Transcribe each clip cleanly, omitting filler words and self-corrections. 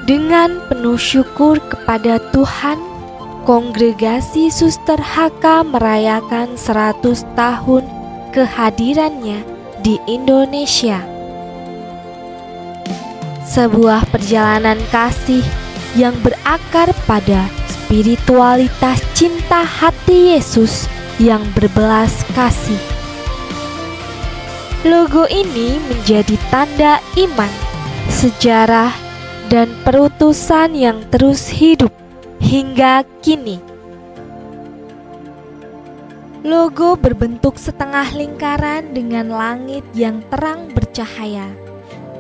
Dengan penuh syukur kepada Tuhan, kongregasi Suster HK merayakan 100 tahun kehadirannya di Indonesia. Sebuah perjalanan kasih yang berakar pada spiritualitas cinta hati Yesus yang berbelas kasih. Logo ini menjadi tanda iman, sejarah, dan perutusan yang terus hidup hingga kini. Logo berbentuk setengah lingkaran dengan langit yang terang bercahaya.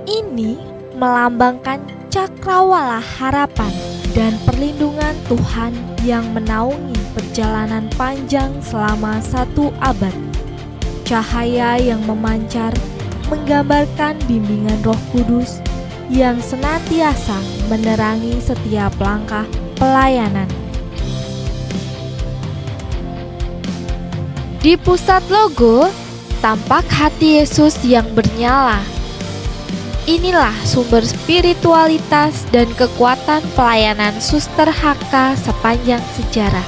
Ini melambangkan cakrawala harapan dan perlindungan Tuhan yang menaungi perjalanan panjang selama 1 abad. Cahaya yang memancar menggambarkan bimbingan Roh Kudus yang senantiasa menerangi setiap langkah pelayanan. Di pusat logo tampak hati Yesus yang bernyala. Inilah sumber spiritualitas dan kekuatan pelayanan Suster HK sepanjang sejarah.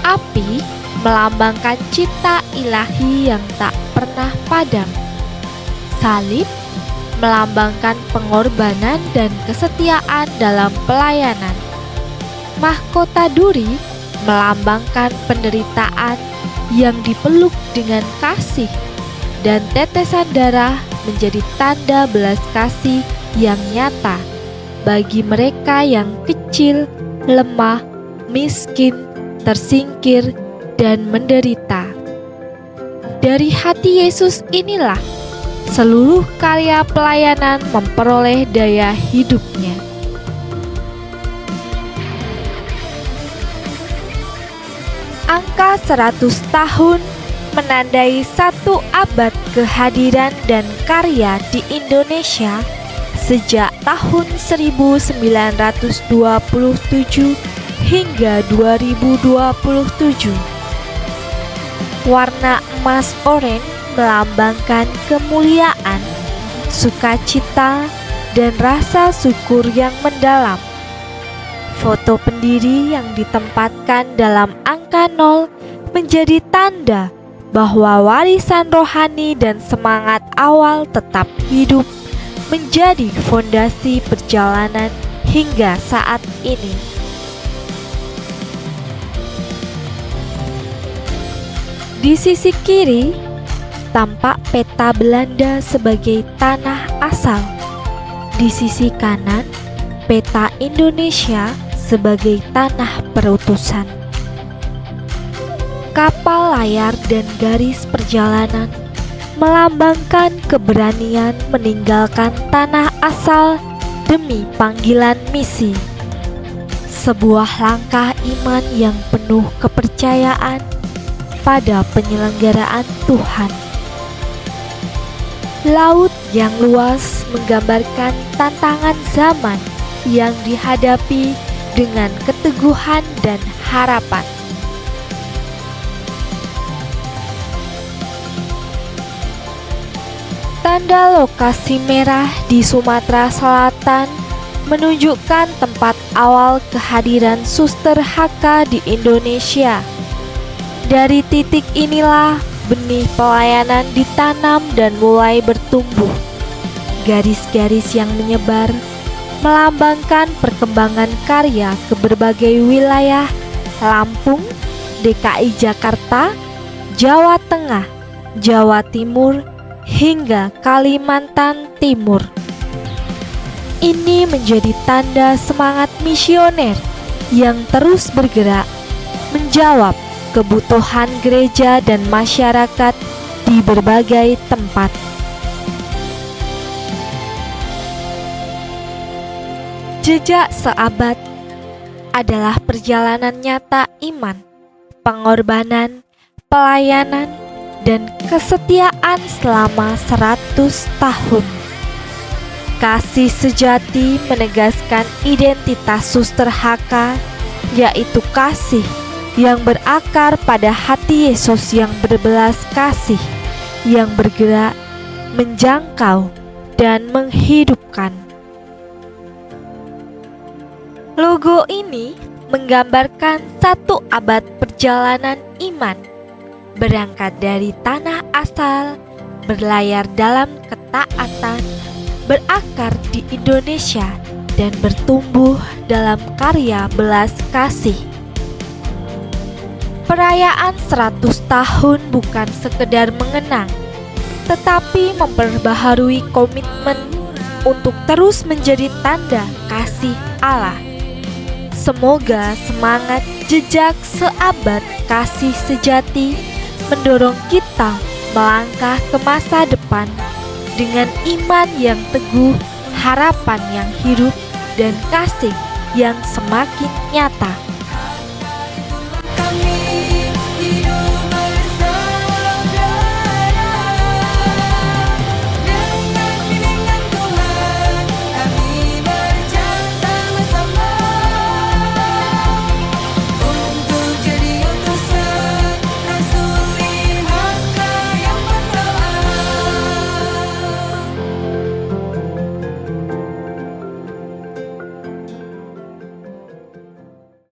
Api melambangkan cipta ilahi yang tak pernah padam. Salib melambangkan pengorbanan dan kesetiaan dalam pelayanan. Mahkota duri melambangkan penderitaan yang dipeluk dengan kasih, dan tetesan darah menjadi tanda belas kasih yang nyata bagi mereka yang kecil, lemah, miskin, tersingkir, dan menderita. Dari hati Yesus inilah seluruh karya pelayanan memperoleh daya hidupnya. Angka 100 tahun menandai 1 abad kehadiran dan karya di Indonesia sejak tahun 1927 hingga 2027. Warna emas oranye melambangkan kemuliaan, sukacita, dan rasa syukur yang mendalam. Foto pendiri yang ditempatkan dalam angka 0 menjadi tanda bahwa warisan rohani dan semangat awal tetap hidup menjadi fondasi perjalanan hingga saat ini. Di sisi kiri tampak peta Belanda sebagai tanah asal. Di sisi kanan, peta Indonesia sebagai tanah perutusan. Kapal layar dan garis perjalanan melambangkan keberanian meninggalkan tanah asal demi panggilan misi. Sebuah langkah iman yang penuh kepercayaan pada penyelenggaraan Tuhan. Laut yang luas menggambarkan tantangan zaman yang dihadapi dengan keteguhan dan harapan. Tanda lokasi merah di Sumatera Selatan menunjukkan tempat awal kehadiran Suster HK di Indonesia. Dari titik inilah benih pelayanan ditanam dan mulai bertumbuh. Garis-garis yang menyebar melambangkan perkembangan karya ke berbagai wilayah Lampung, DKI Jakarta, Jawa Tengah, Jawa Timur, hingga Kalimantan Timur. Ini menjadi tanda semangat misioner yang terus bergerak menjawab kebutuhan gereja dan masyarakat di berbagai tempat. Jejak seabad adalah perjalanan nyata iman, pengorbanan, pelayanan, dan kesetiaan selama 100 tahun. Kasih sejati menegaskan identitas Suster HK, yaitu kasih yang berakar pada hati Yesus yang berbelas kasih, yang bergerak, menjangkau, dan menghidupkan. Logo ini menggambarkan satu abad perjalanan iman, berangkat dari tanah asal, berlayar dalam ketaatan, berakar di Indonesia, dan bertumbuh dalam karya belas kasih. Perayaan 100 tahun bukan sekedar mengenang, tetapi memperbaharui komitmen untuk terus menjadi tanda kasih Allah. Semoga semangat jejak seabad kasih sejati mendorong kita melangkah ke masa depan dengan iman yang teguh, harapan yang hidup, dan kasih yang semakin nyata.